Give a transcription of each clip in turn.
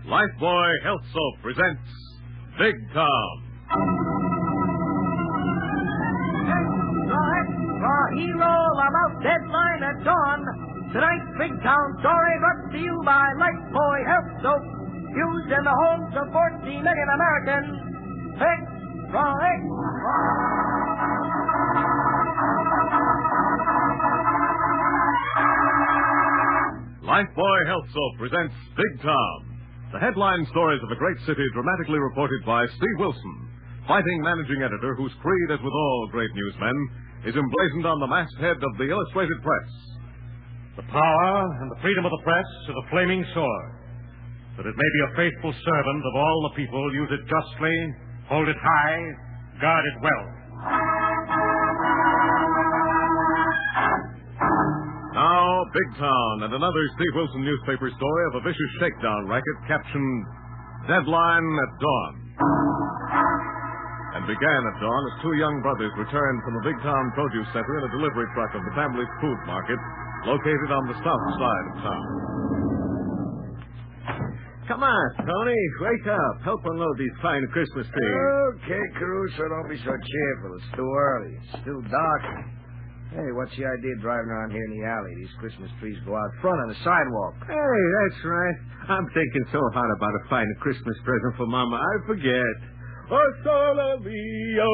Lifebuoy Health Soap presents Big Tom. Extra hero about deadline at dawn. Tonight's Big Town story brought to you by Lifebuoy Health Soap, used in the homes of 40 million Americans. Extra. Lifebuoy Health Soap presents Big Tom. The headline stories of a great city dramatically reported by Steve Wilson, fighting managing editor whose creed, as with all great newsmen, is emblazoned on the masthead of the Illustrated Press. The power and the freedom of the press is a flaming sword, that it may be a faithful servant of all the people, use it justly, hold it high, guard it well. Now, Big Town and another Steve Wilson newspaper story of a vicious shakedown racket captioned Deadline at Dawn. And began at dawn as two young brothers returned from the Big Town produce center in a delivery truck of the family's food market located on the south side of town. Come on, Tony. Wake up. Help unload these fine Christmas trees. Okay, Caruso, don't be so cheerful. It's too early. It's still dark. Hey, what's the idea of driving around here in the alley? These Christmas trees go out front on the sidewalk. Hey, that's right. I'm thinking so hard about a fine Christmas present for Mama, I forget. Oh, sole mio,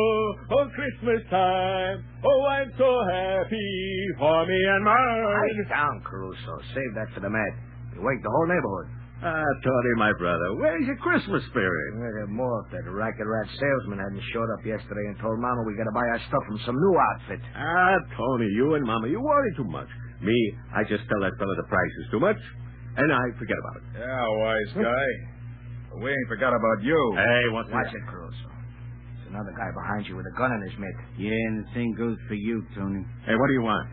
oh, Christmas time. Oh, I'm so happy for me and mine. Pipe down, Caruso. Save that for the mat. You wake the whole neighborhood. Tony, my brother, where's your Christmas spirit? We'd have more if that racket rat salesman hadn't showed up yesterday and told Mama we got to buy our stuff from some new outfit. Tony, you and Mama, you worry too much. Me, I just tell that fella the price is too much, and I forget about it. Yeah, wise guy. We ain't forgot about you. Hey, Watch it, Caruso. There's another guy behind you with a gun in his mitt. Yeah, and the same goes for you, Tony. Hey, what do you want?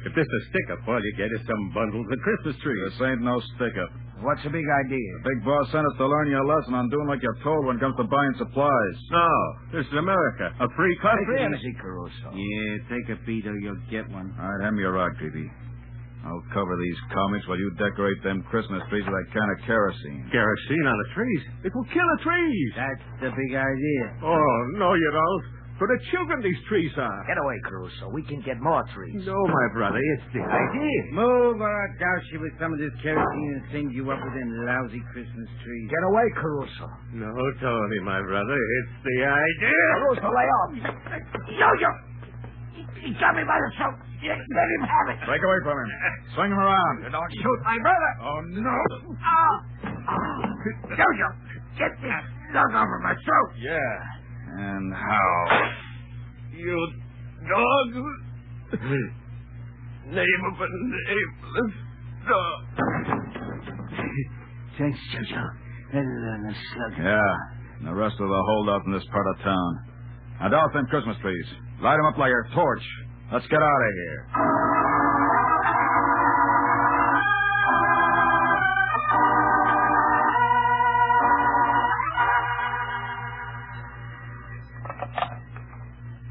If this is a stick-up, all you get is some bundles of Christmas trees. This ain't no stick-up. What's the big idea? The big boss sent us to learn you a lesson on doing like you're told when it comes to buying supplies. No, this is America, a free country. Take it easy, Caruso. Yeah, take a beat or you'll get one. All right, hand me your rock, Peavy. I'll cover these comics while you decorate them Christmas trees with that can of kerosene. Kerosene on the trees? It will kill the trees. That's the big idea. Oh, no, you don't. For the children, these trees are. Get away, Caruso. We can get more trees. No, my brother, it's the idea. Move or I'll douse you with some of this kerosene and send you up with them lousy Christmas trees. Get away, Caruso. No, Tony, my brother, it's the idea. Caruso, lay off. Yo. He got me by the throat. Let him have it. Break away from him. Swing him around. Don't shoot my brother. Oh, no. Yo, get this slug over my throat. Yeah. And how? You dog. Name of a nameless dog. Thanks, Jojo. That'll slug. Yeah. And the rest of the holdout in this part of town. Now, douse them Christmas trees. Light them up like a torch. Let's get out of here.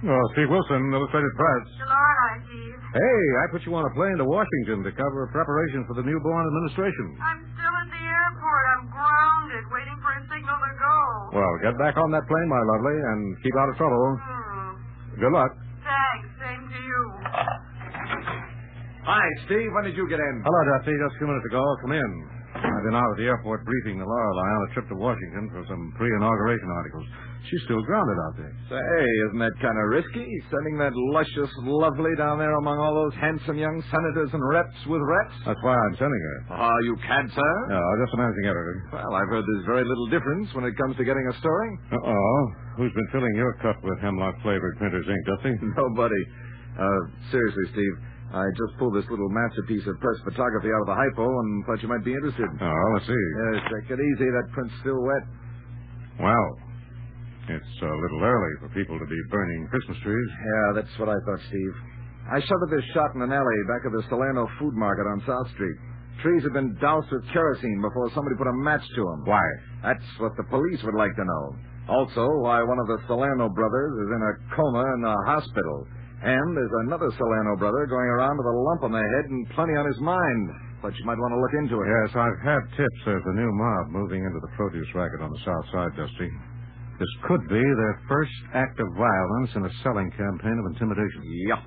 Oh, Steve Wilson, Illustrated Press. Lorelei, Steve. Hey, I put you on a plane to Washington to cover preparations for the newborn administration. I'm still at the airport. I'm grounded, waiting for a signal to go. Well, get back on that plane, my lovely, and keep out of trouble. Good luck. Thanks. Same to you. Hi, Steve. When did you get in? Hello, Dusty. Just a few minutes ago. Come in. I've been out at the airport briefing the Lorelei on a trip to Washington for some pre-inauguration articles. She's still grounded out there. Say, isn't that kind of risky, sending that luscious lovely down there among all those handsome young senators and reps with reps? That's why I'm sending her. Oh, you can't, sir? No, just a managing editor. Well, I've heard there's very little difference when it comes to getting a story. Uh-oh. Who's been filling your cup with hemlock-flavored printer's ink, Dusty? Nobody. Seriously, Steve, I just pulled this little masterpiece of press photography out of the hypo and thought you might be interested. Oh, let's see. Yes, take it easy. That print's still wet. Well, it's a little early for people to be burning Christmas trees. Yeah, that's what I thought, Steve. I shot this shot in an alley back of the Salerno Food Market on South Street. Trees had been doused with kerosene before somebody put a match to them. Why? That's what the police would like to know. Also, why one of the Salerno brothers is in a coma in the hospital. And there's another Salerno brother going around with a lump on the head and plenty on his mind. Thought you might want to look into it. Yes, I've had tips there's a new mob moving into the produce racket on the south side, Dusty. This could be their first act of violence in a selling campaign of intimidation. Yeah.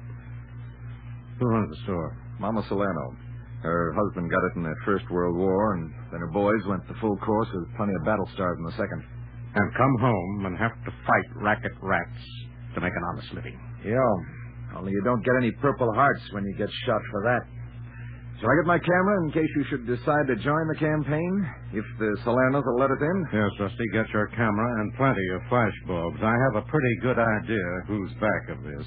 Who runs the store? Mama Solano. Her husband got it in the First World War, and then her boys went the full course with plenty of battle stars in the Second. And come home and have to fight racket rats to make an honest living. Yeah, only you don't get any Purple Hearts when you get shot for that. Shall I get my camera in case you should decide to join the campaign? If the Solanos will let us in? Yes, Rusty, get your camera and plenty of flashbulbs. I have a pretty good idea who's back of this.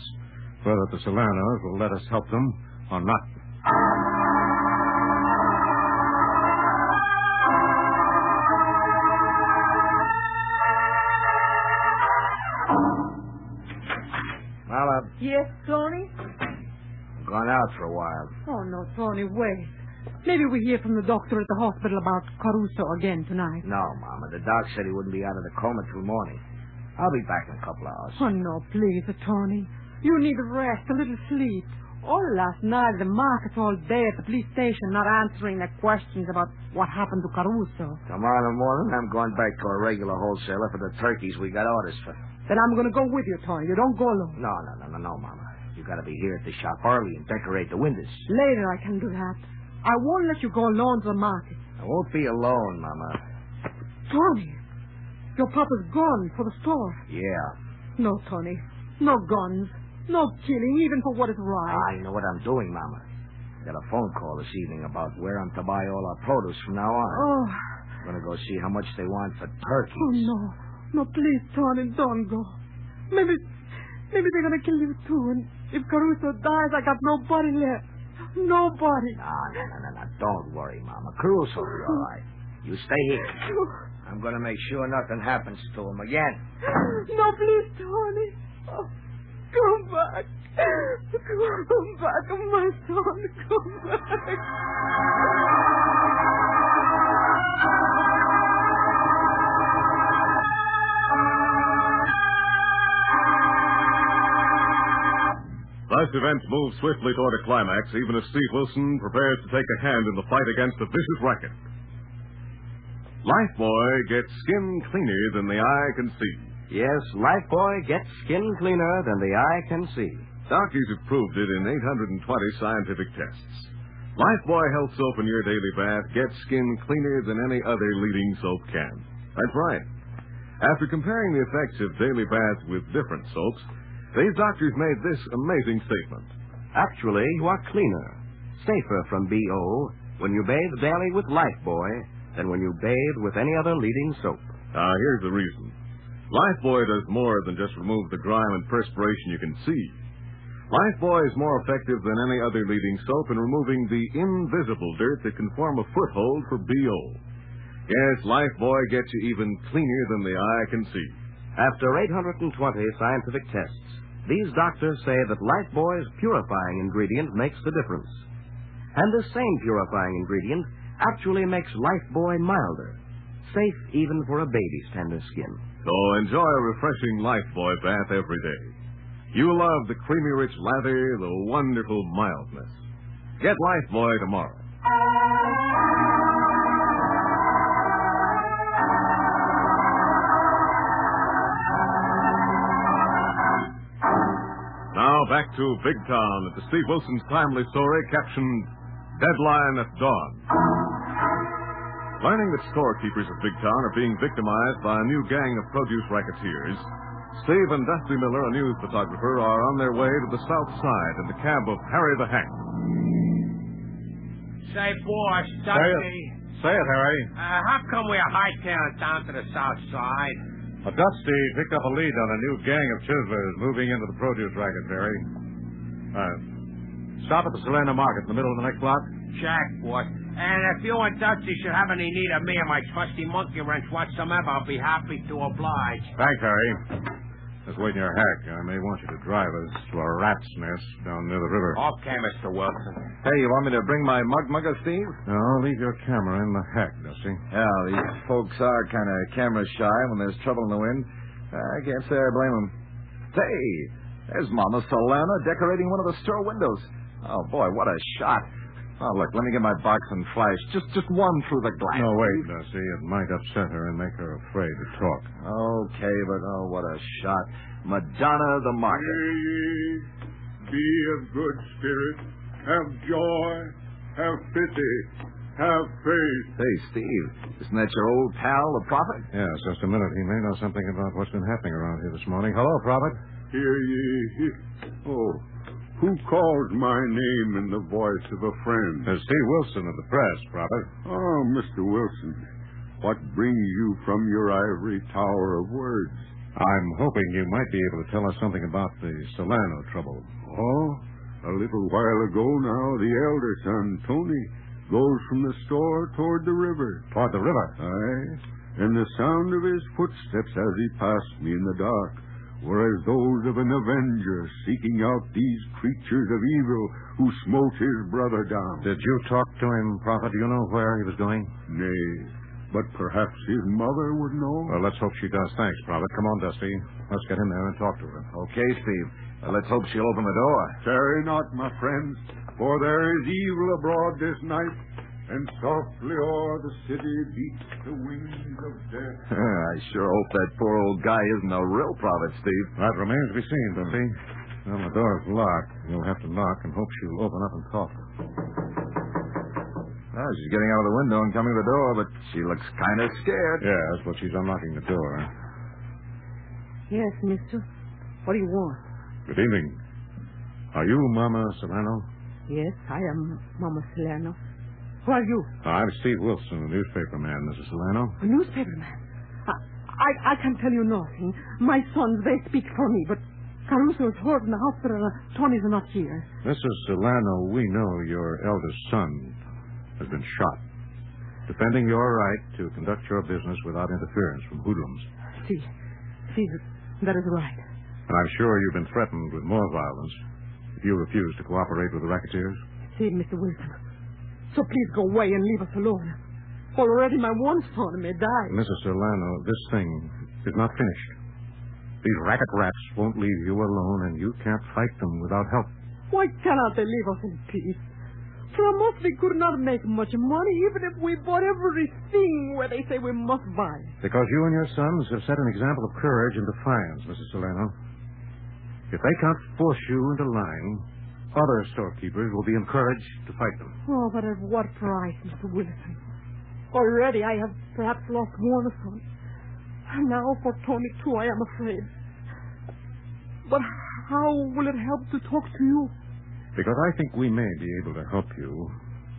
Whether the Solanos will let us help them or not. Mama, Yes, Tony? I'm gone out for a while. Oh, no, Tony, wait. Maybe we hear from the doctor at the hospital about Caruso again tonight. No, Mama. The doc said he wouldn't be out of the coma till morning. I'll be back in a couple hours. Oh, no, please, Tony. You need rest, a little sleep. All last night, the markets all day at the police station, not answering their questions about what happened to Caruso. Tomorrow morning, I'm going back to a regular wholesaler for the turkeys we got orders for. Then I'm going to go with you, Tony. You don't go alone. No, Mama. You got to be here at the shop early and decorate the windows. Later I can do that. I won't let you go alone to the market. I won't be alone, Mama. Tony, your papa's gone for the store. Yeah. No, Tony. No guns. No killing, even for what is right. I know what I'm doing, Mama. I got a phone call this evening about where I'm to buy all our produce from now on. Oh. I'm going to go see how much they want for turkeys. Oh, no. No, please, Tony, don't go. Maybe they're going to kill you, too. And if Caruso dies, I got nobody left. Nobody. No. Don't worry, Mama. Caruso will be all right. You stay here. I'm going to make sure nothing happens to him again. No, please, Tony. Oh, come back. Come back, my son. Come back. Thus events move swiftly toward a climax, even as Steve Wilson prepares to take a hand in the fight against the vicious racket. Lifebuoy gets skin cleaner than the eye can see. Yes, Lifebuoy gets skin cleaner than the eye can see. Doctors have proved it in 820 scientific tests. Lifebuoy Health Soap in your daily bath gets skin cleaner than any other leading soap can. That's right. After comparing the effects of daily baths with different soaps, these doctors made this amazing statement. Actually, you are cleaner, safer from BO when you bathe daily with Lifebuoy than when you bathe with any other leading soap. Here's the reason. Lifebuoy does more than just remove the grime and perspiration you can see. Lifebuoy is more effective than any other leading soap in removing the invisible dirt that can form a foothold for BO. Yes, Lifebuoy gets you even cleaner than the eye can see. After 820 scientific tests, these doctors say that Lifebuoy's purifying ingredient makes the difference. And the same purifying ingredient actually makes Lifebuoy milder, safe even for a baby's tender skin. So enjoy a refreshing Lifebuoy bath every day. You'll love the creamy rich lather, the wonderful mildness. Get Lifebuoy tomorrow. Now back to Big Town at the Steve Wilson's timely story captioned Deadline at Dawn. Learning that storekeepers of Big Town are being victimized by a new gang of produce racketeers, Steve and Dusty Miller, a news photographer, are on their way to the south side in the cab of Harry the Hack. Say, boss, Dusty. Say it, Harry. How come we're hightailing down to the south side? Dusty picked up a lead on a new gang of chiselers moving into the produce racket, Harry. Stop at the Solano Market in the middle of the next block. Check, boss. And if you and Dusty should have any need of me or my trusty monkey wrench whatsoever, I'll be happy to oblige. Thanks, Harry. Just wait in your hack. I may want you to drive us to a rat's nest down near the river. Okay, Mr. Wilson. Hey, you want me to bring my mugger, Steve? No, leave your camera in the hack, Dusty. Yeah, these folks are kind of camera shy when there's trouble in the wind. I can't say I blame them. Hey, there's Mama Solana decorating one of the store windows. Oh, boy, what a shot. Oh, look, let me get my box and flash. Just one through the glass. No, wait, Dusty. It might upset her and make her afraid to talk. Okay, but oh, what a shot. Madonna the Market. Hear ye, be of good spirit, have joy, have pity, have faith. Hey, Steve, isn't that your old pal, the Prophet? Yes, just a minute. He may know something about what's been happening around here this morning. Hello, Prophet. Hear ye. Oh, who calls my name in the voice of a friend? Steve Wilson of the press, Prophet. Oh, Mr. Wilson, what brings you from your ivory tower of words? I'm hoping you might be able to tell us something about the Solano trouble. Oh, a little while ago now, the elder son, Tony, goes from the store toward the river. Toward the river? Aye, and the sound of his footsteps as he passed me in the dark were as those of an avenger seeking out these creatures of evil who smote his brother down. Did you talk to him, Prophet? Do you know where he was going? Nay, but perhaps his mother would know. Well, let's hope she does. Thanks, Prophet. Come on, Dusty. Let's get in there and talk to her. Okay, Steve. Let's hope she'll open the door. Tarry not, my friends, for there is evil abroad this night, and softly o'er the city beats the wings of death. I sure hope that poor old guy isn't a real prophet, Steve. That remains to be seen, Dusty. Well, the door's locked. You'll have to knock and hope she'll open up and talk. Well, she's getting out of the window and coming to the door, but she looks kind of scared. Yes, but she's unlocking the door. Yes, mister. What do you want? Good evening. Are you Mama Solano? Yes, I am Mama Solano. Who are you? I'm Steve Wilson, a newspaper man, Mrs. Solano. A newspaper man? I can tell you nothing. My sons, they speak for me, but Caruso is hurt in the hospital and Tony's not here. Mrs. Solano, we know your eldest son has been shot, defending your right to conduct your business without interference from hoodlums. See, that is right. And I'm sure you've been threatened with more violence if you refuse to cooperate with the racketeers. See, Mr. Wilson, so please go away and leave us alone. Already my one son may die. Mrs. Solano, this thing is not finished. These racket rats won't leave you alone, and you can't fight them without help. Why cannot they leave us in peace? From us we could not make much money, even if we bought everything where they say we must buy. Because you and your sons have set an example of courage and defiance, Mrs. Solano. If they can't force you into line, other storekeepers will be encouraged to fight them. Oh, but at what price, Mr. Wilson? Already I have perhaps lost one son. And now for Tony, too, I am afraid. But how will it help to talk to you? Because I think we may be able to help you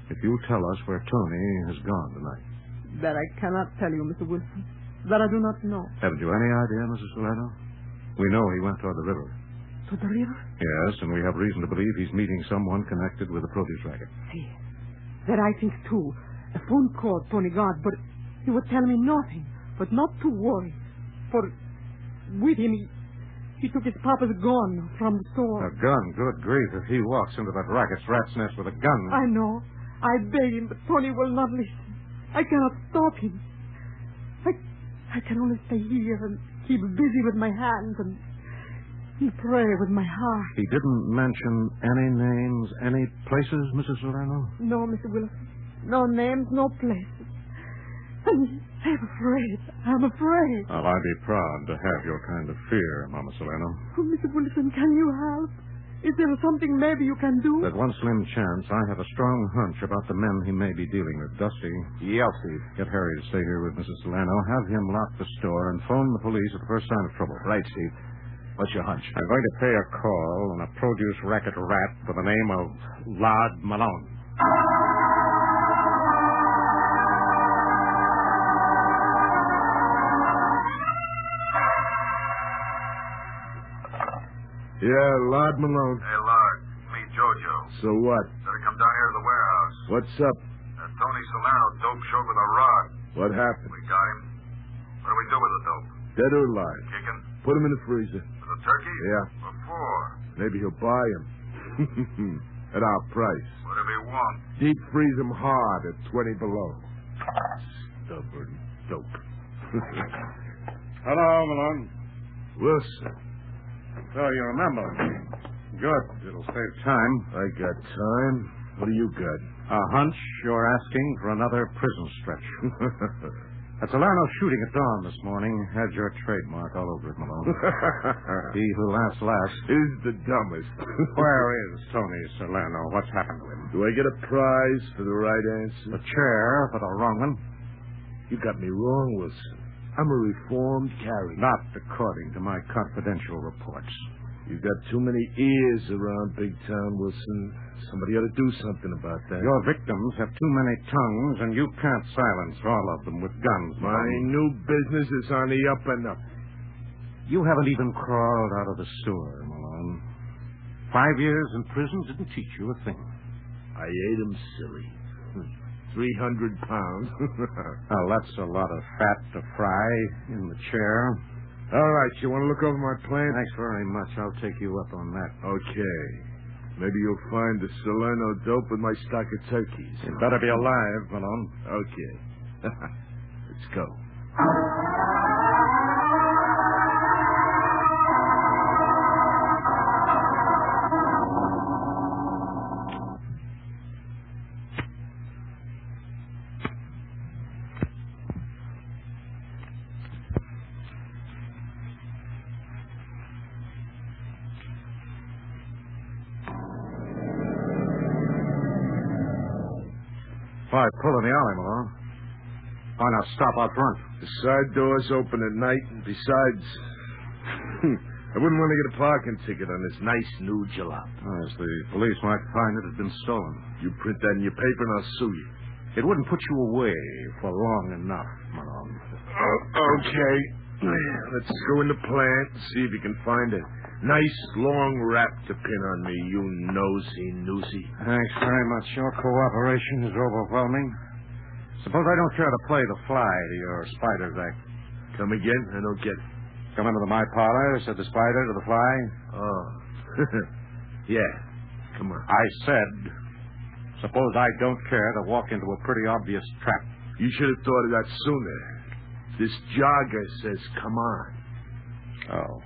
if you tell us where Tony has gone tonight. That I cannot tell you, Mr. Wilson. That I do not know. Haven't you any idea, Mrs. Solano? We know he went toward the river. To the river? Yes, and we have reason to believe he's meeting someone connected with the produce racket. See, that I think, too. A phone call Tony got, but he would tell me nothing. But not to worry. For with him, he took his papa's gun from the store. A gun? Good grief. If he walks into that racket's rat's nest with a gun... I know. I beg him, but Tony will not listen. I cannot stop him. I can only stay here and keep busy with my hands and pray with my heart. He didn't mention any names, any places, Mrs. Solano? No, Mr. Wilson. No names, no places. I'm afraid. I'm afraid. Well, I'd be proud to have your kind of fear, Mama Solano. Oh, Mr. Wilson, can you help? Is there something maybe you can do? That one slim chance, I have a strong hunch about the men he may be dealing with. Dusty. Yes, Steve. Get Harry to stay here with Mrs. Solano. Have him lock the store and phone the police at the first sign of trouble. Right, Steve. What's your hunch? I'm going to pay a call on a produce racket rat by the name of Lod Malone. Yeah, Lord Malone. Hey, Lord. Me, Jojo. So what? Said to come down here to the warehouse. What's up? That Tony Solano dope showed with a rod. What happened? We got him. What do we do with the dope? Dead or alive? Kicking? Put him in the freezer. For the turkey? Yeah. What for? Maybe he'll buy him. At our price. What do we want? Deep freeze him hard at 20 below. Stubborn dope. Hello, Malone. Wilson. So you remember. Good. It'll save time. I got time. What do you got? A hunch you're asking for another prison stretch. That Salerno shooting at dawn this morning had your trademark all over it, Malone. He who laughs last is the dumbest. Where is Tony Salerno? What's happened to him? Do I get a prize for the right answer? The chair for the wrong one? You got me wrong, Wilson. I'm a reformed character. Not according to my confidential reports. You got too many ears around Big Town, Wilson. Somebody ought to do something about that. Your victims have too many tongues, and you can't silence all of them with guns. My new business is on the up and up. You haven't even crawled out of the sewer, Malone. 5 years in prison didn't teach you a thing. I ate him silly. 300 pounds. Well, that's a lot of fat to fry in the chair. All right, you want to look over my plan? Thanks very much. I'll take you up on that. Okay. Maybe you'll find the Salerno dope with my stock of turkeys. You better be alive, Malone. Okay. Let's go. Why, pull in the alley, Malone. Why not stop out front? The side door's open at night, and besides, I wouldn't want to get a parking ticket on this nice new jalop. As the police might find it had been stolen. You print that in your paper and I'll sue you. It wouldn't put you away for long enough, Malone. Okay. Let's go in the plant and see if you can find a nice long wrap to pin on me, you nosy newsy. Thanks very much. Your cooperation is overwhelming. Suppose I don't care to play the fly to your spider's act. Come again? I don't get it. Come into my parlor, said the spider to the fly. Oh. Yeah. Come on. I said, suppose I don't care to walk into a pretty obvious trap. You should have thought of that sooner. This jogger says, come on. Oh.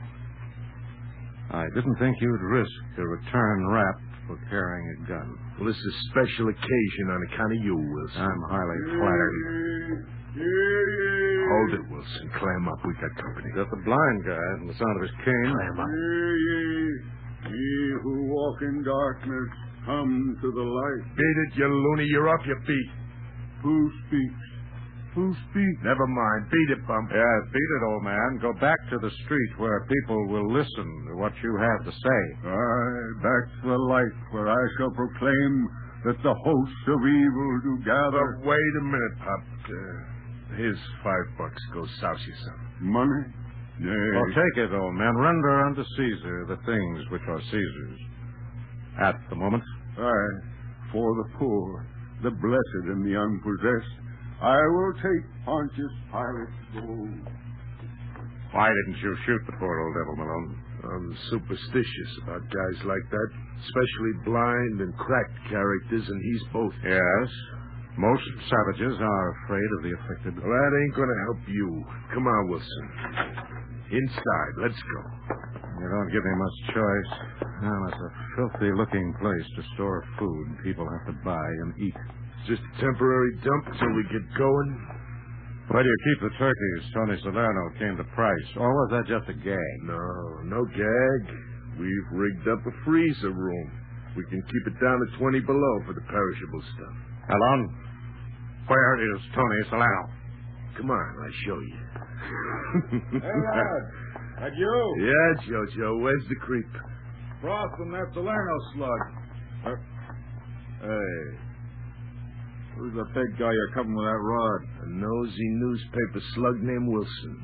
I didn't think you'd risk a return rap for carrying a gun. Well, this is a special occasion on account of you, Wilson. I'm highly flattered. Hold it, Wilson. Clam up. We got company. Got the blind guy and the sound of his cane. Clam up. Ye who walk in darkness, come to the light. Beat it, you loony. You're off your feet. Who speaks? Who speaks? Never mind. Beat it, bump. Yes, beat it, old man. Go back to the street where people will listen to what you have to say. Aye, back to the light where I shall proclaim that the hosts of evil do gather. But wait a minute, Pop. Here's $5. Go souse you some. Money? Nay. Well, take it, old man. Render unto Caesar the things which are Caesar's. At the moment. Aye, for the poor, the blessed, and the unpossessed, I will take Pontius Pilate's gold. Why didn't you shoot the poor old devil, Malone? I'm superstitious about guys like that, especially blind and cracked characters, and he's both. Yes. Most savages are afraid of the afflicted. Well, that ain't going to help you. Come on, Wilson. Inside. Let's go. You don't give me much choice. Well, it's a filthy-looking place to store food people have to buy and eat. Just a temporary dump till we get going. Why do you keep the turkeys Tony Salerno came to price? Or was that just a gag? No gag. We've rigged up a freezer room. We can keep it down to 20 below for the perishable stuff. Alon, where is Tony Salerno? Come on, I'll show you. Hey, lad. That you? Yeah, Jojo. Where's the creep? Frosting that Salerno slug. Hey. Who's the big guy you're coming with that rod? A nosy newspaper slug named Wilson.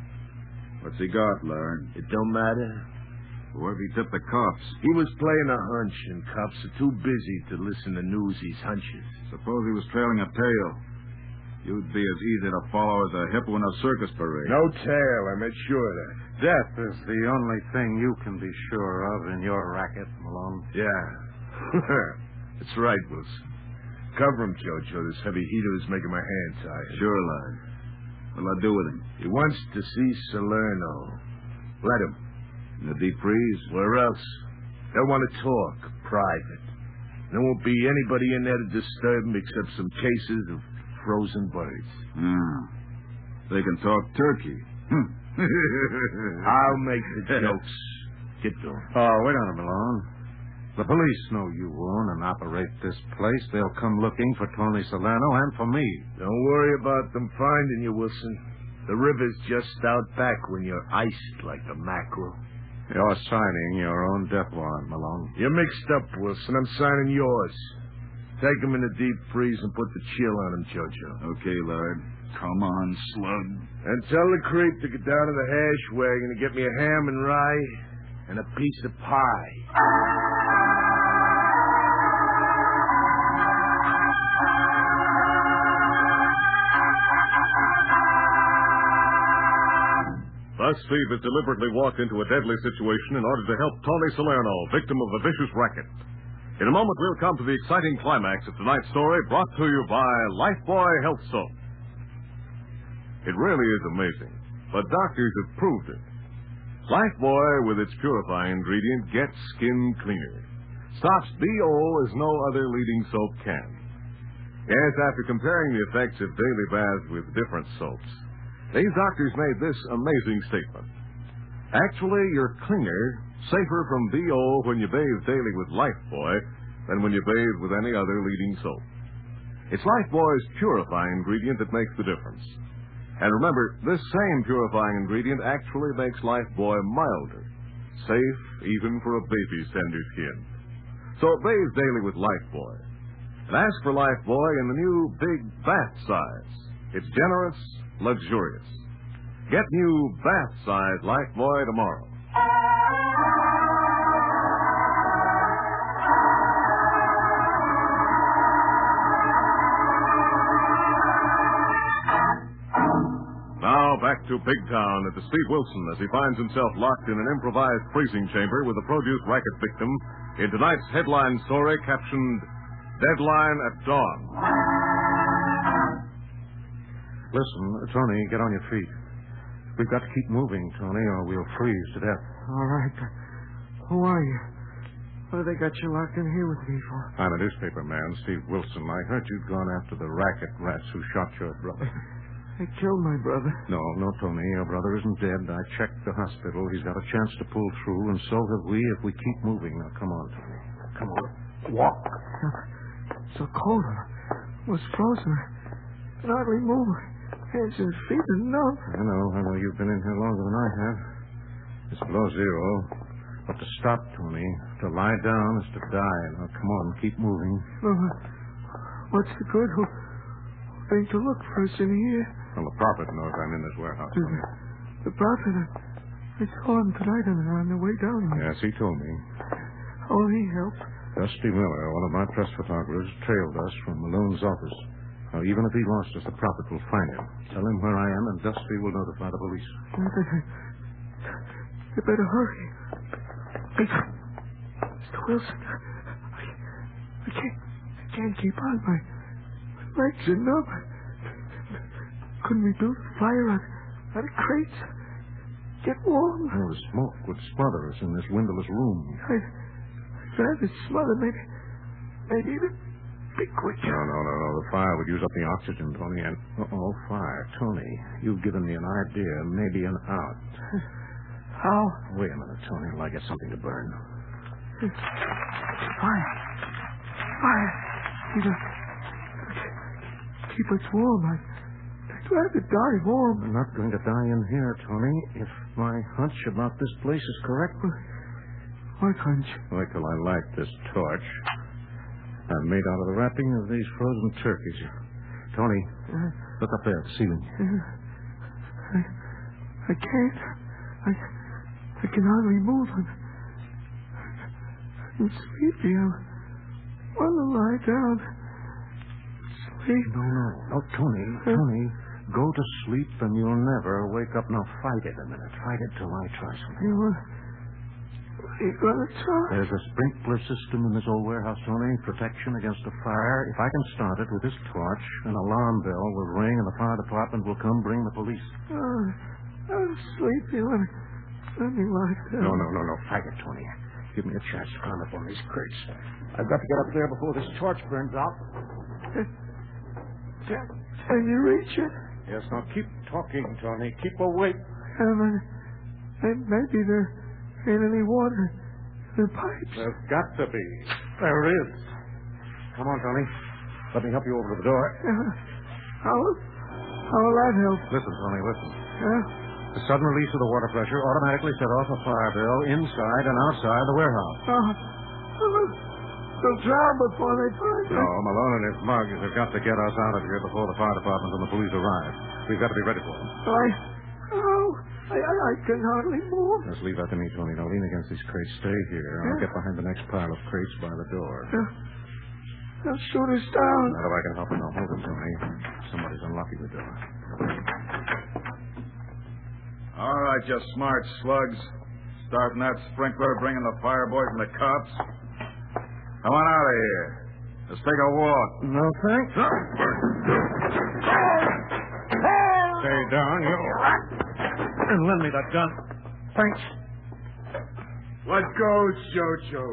What's he got, Lauren? It don't matter. Where have he tipped the cops? He was playing a hunch, and cops are too busy to listen to newsies' hunches. Suppose he was trailing a tail. You'd be as easy to follow as a hippo in a circus parade. No tail, I made sure of that. Death is the only thing you can be sure of in your racket, Malone. Yeah. That's right, Wilson. Cover him, Jojo. This heavy heater is making my hands tired. Sure, lad. What'll I do with him? He wants to see Salerno. Let him. In the deep freeze? Where else? They'll want to talk. Private. There won't be anybody in there to disturb him except some cases of frozen birds. They can talk turkey. I'll make the jokes. Get going. Oh, wait on it, Malone. The police know you own and operate this place. They'll come looking for Tony Solano and for me. Don't worry about them finding you, Wilson. The river's just out back when you're iced like a mackerel. You're signing your own death warrant, Malone. You're mixed up, Wilson. I'm signing yours. Take him in the deep freeze and put the chill on him, Jojo. Okay, Lord. Come on, slug. And tell the creep to get down to the hash wagon and get me a ham and rye and a piece of pie. Thus, Steve has deliberately walked into a deadly situation in order to help Tony Salerno, victim of a vicious racket. In a moment, we'll come to the exciting climax of tonight's story, brought to you by Lifebuoy Health Soap. It really is amazing, but doctors have proved it. Lifebuoy, with its purifying ingredient, gets skin cleaner. Stops BO as no other leading soap can. Yes, after comparing the effects of daily baths with different soaps, these doctors made this amazing statement. Actually, you're cleaner, safer from BO when you bathe daily with Lifebuoy than when you bathe with any other leading soap. It's Lifebuoy's purifying ingredient that makes the difference. And remember, this same purifying ingredient actually makes Lifebuoy milder, safe even for a baby's tender skin. So bathe daily with Lifebuoy. And ask for Lifebuoy in the new big bath size. It's generous, luxurious. Get new bath-size Lifebuoy tomorrow. Now back to Big Town and to Steve Wilson as he finds himself locked in an improvised freezing chamber with a produce racket victim in tonight's headline story captioned Deadline at Dawn. Listen, Tony, get on your feet. We've got to keep moving, Tony, or we'll freeze to death. All right. Who are you? What have they got you locked in here with me for? I'm a newspaper man, Steve Wilson. I heard you'd gone after the racket rats who shot your brother. They killed my brother. No, Tony. Your brother isn't dead. I checked the hospital. He's got a chance to pull through, and so have we if we keep moving. Now, come on, Tony. Come on. Walk. So cold. I was frozen. I can hardly move. Hands and feet are numb. I know. You've been in here longer than I have. It's below zero. But to stop, Tony, to lie down is to die. Now, come on, keep moving. What's the good? Who ain't to look for us in here? Well, the prophet knows I'm in this warehouse. The prophet? I saw him tonight on the way down here. Yes, he told me. Oh, he helped. Dusty Miller, one of my press photographers, trailed us from Malone's office. Now, even if he lost us, the prophet will find him. Tell him where I am, and Dusty will notify the police. You better hurry. Mr. Wilson, I can't keep on. My legs are numb. Couldn't we build a fire out of crates? Get warm. Oh, the smoke would smother us in this windowless room. I'd rather smother, maybe even be quick. No. The fire would use up the oxygen, Tony, and... fire. Tony, you've given me an idea, maybe an out. How? Wait a minute, Tony, till I get something to burn. Fire. Keep us warm. I'd rather die warm. I'm not going to die in here, Tony. If my hunch about this place is correct... What hunch? Wait till I light this torch. I'm made out of the wrapping of these frozen turkeys. Tony, look up there at the ceiling. I can't. I can hardly move. I'm sleepy. I want to lie down. Sleep. No, Tony. Go to sleep and you'll never wake up. Now, fight it a minute. Fight it till I try something. What are you going to try? There's a sprinkler system in this old warehouse, Tony. Protection against a fire. If I can start it with this torch, an alarm bell will ring and the fire department will come bring the police. I'm sleepy. Let me lie down. No. Fight it, Tony. Give me a chance to climb up on these crates. I've got to get up there before this torch burns out. Can you reach it? Yes, now keep talking, Tony. Keep awake. Maybe there ain't any water in the pipes. There's got to be. There is. Come on, Tony. Let me help you over to the door. How will that help? Listen, Tony, listen. Yeah? The sudden release of the water pressure automatically set off a fire bill inside and outside the warehouse. They'll drown before they find No, Malone and his mug have got to get us out of here before the fire department and the police arrive. We've got to be ready for them. I can hardly move. Just leave that to me, Tony. Now lean against these crates. Stay here. I'll get behind the next pile of crates by the door. They'll shoot us down. Not if I can help it. Now hold it, Tony. Somebody's unlocking the door. All right, you smart slugs. Starting that sprinkler, bringing the fire boys and the cops. Come on out of here. Let's take a walk. No, thanks. Stay down, you rat. And lend me that gun. Thanks. What goes, Jojo?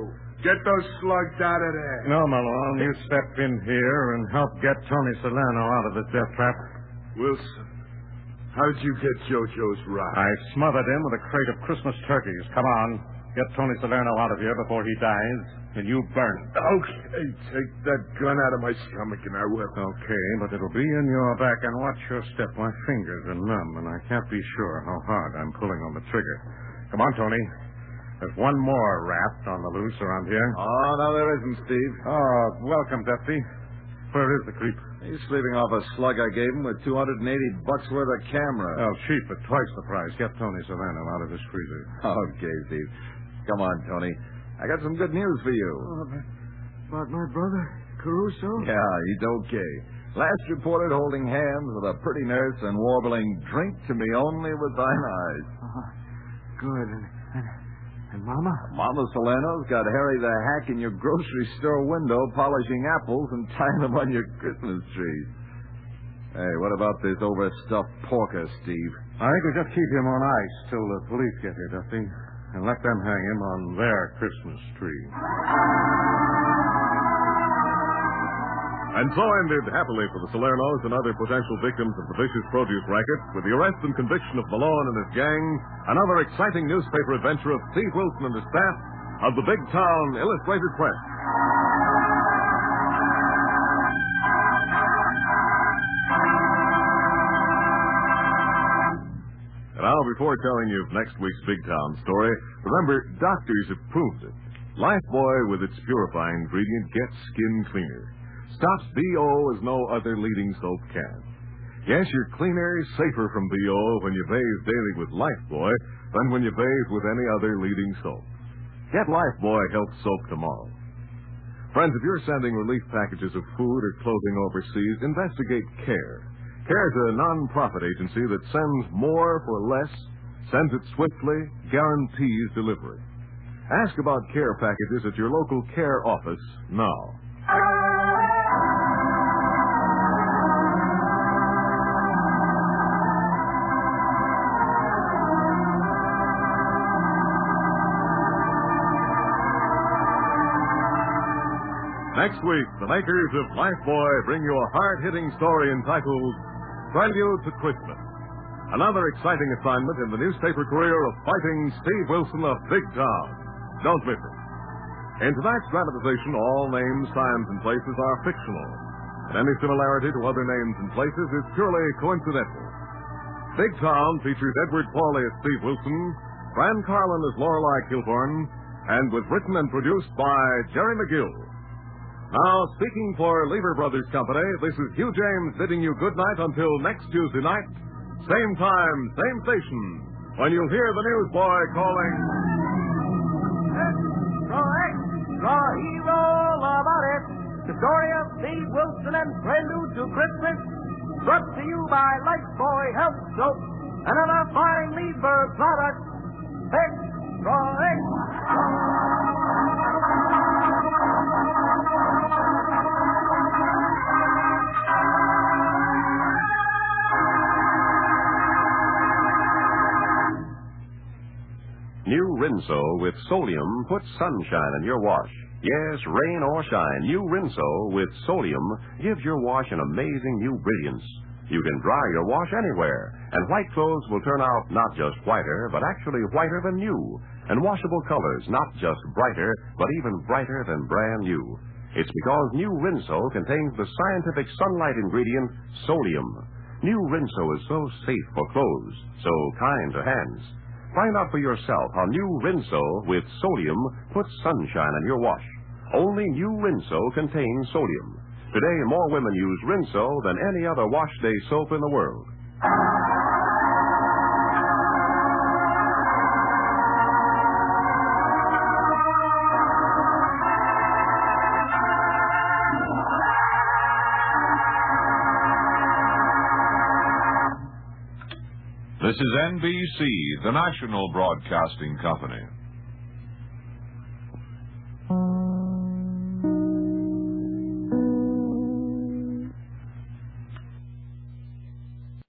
Get those slugs out of there. No, Malone. You step in here and help get Tony Solano out of this death trap. Wilson, how'd you get Jojo's ride? I smothered him with a crate of Christmas turkeys. Come on. Get Tony Solano out of here before he dies, and you burn him. Okay, take that gun out of my stomach and I will. Okay, but it'll be in your back, and watch your step. My fingers are numb, and I can't be sure how hard I'm pulling on the trigger. Come on, Tony. There's one more rat on the loose around here. Oh, no, there isn't, Steve. Oh, welcome, Deputy. Where is the creep? He's sleeping off a slug I gave him with $280 worth of camera. Oh, cheap, but twice the price. Get Tony Solano out of this freezer. Okay, Steve. Come on, Tony. I got some good news for you. About my brother, Caruso? Yeah, he's okay. Last reported holding hands with a pretty nurse and warbling, "Drink to me only with thine eyes." Good. And Mama? Mama Solano's got Harry the Hack in your grocery store window polishing apples and tying them on your Christmas trees. Hey, what about this overstuffed porker, Steve? I think we just keep him on ice till the police get here, Dusty, and let them hang him on their Christmas tree. And so ended happily for the Salernos and other potential victims of the vicious produce racket, with the arrest and conviction of Malone and his gang, another exciting newspaper adventure of Steve Wilson and his staff of the Big Town Illustrated Press. And now, before telling you of next week's Big Town story, remember, doctors have proved it. Lifebuoy, with its purifying ingredient, gets skin cleaner. Stops BO as no other leading soap can. Yes, you're cleaner, safer from BO when you bathe daily with Lifebuoy than when you bathe with any other leading soap. Get Lifebuoy Health Soap tomorrow. Friends, if you're sending relief packages of food or clothing overseas, investigate CARE. CARE is a non-profit agency that sends more for less, sends it swiftly, guarantees delivery. Ask about CARE packages at your local CARE office now. Next week, the makers of Lifebuoy bring you a hard-hitting story entitled Prelude to Christmas. Another exciting assignment in the newspaper career of fighting Steve Wilson of Big Town. Don't miss it. In tonight's dramatization, all names, times, and places are fictional, and any similarity to other names and places is purely coincidental. Big Town features Edward Pawley as Steve Wilson, Fran Carlon as Lorelei Kilbourne, and was written and produced by Jerry McGill. Now, speaking for Lever Brothers Company, this is Hugh James bidding you good night until next Tuesday night. Same time, same station, when you'll hear the newsboy calling... The hero about it. The story of Steve Wilson and Prelude to Christmas. Brought to you by Lifebuoy Health Soap. Another fine Lever product. New Rinso with Solium puts sunshine in your wash. Yes, rain or shine, new Rinso with Solium gives your wash an amazing new brilliance. You can dry your wash anywhere, and white clothes will turn out not just whiter, but actually whiter than new. And washable colors not just brighter, but even brighter than brand new. It's because new Rinso contains the scientific sunlight ingredient Solium. New Rinso is so safe for clothes, so kind to hands. Find out for yourself how new Rinso with Solium puts sunshine in your wash. Only new Rinso contains sodium. Today, more women use Rinso than any other wash day soap in the world. This is NBC, the national broadcasting company.